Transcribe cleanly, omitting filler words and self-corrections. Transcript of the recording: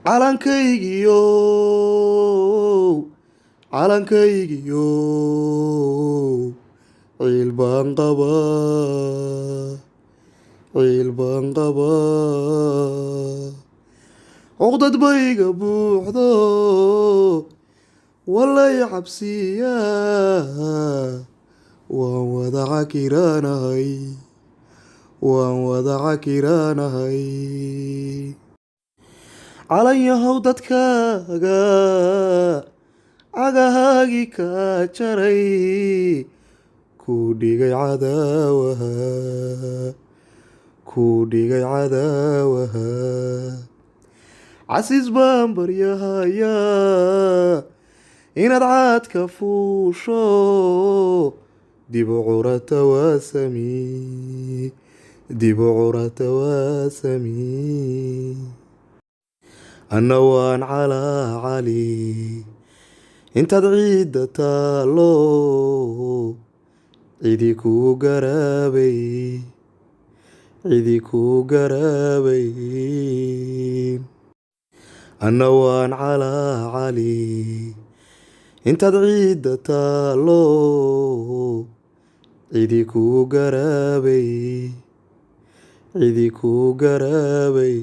calankaygiyo calankaygiyo ciil baan qabaa ciil baan qabaa cuqdad bayga buuxdo walay cabsiyaa waan wada cakiraanahay waan wada cakiraanahay calan yahow dadkaaga cagahaagii ka jaray ku dhigay cadaawaha ku dhigay cadaawaha casiis baan baryahayaa inaad caadka fuusho dibu curata waasami dibu curata waasami anna waan calaa cali intaad ciidda taallo cidi kuu garaabay cidi kuu garaabay anna waan calaa cali intaad ciidda taallo cidi kuu garaabay cidi kuu garaabay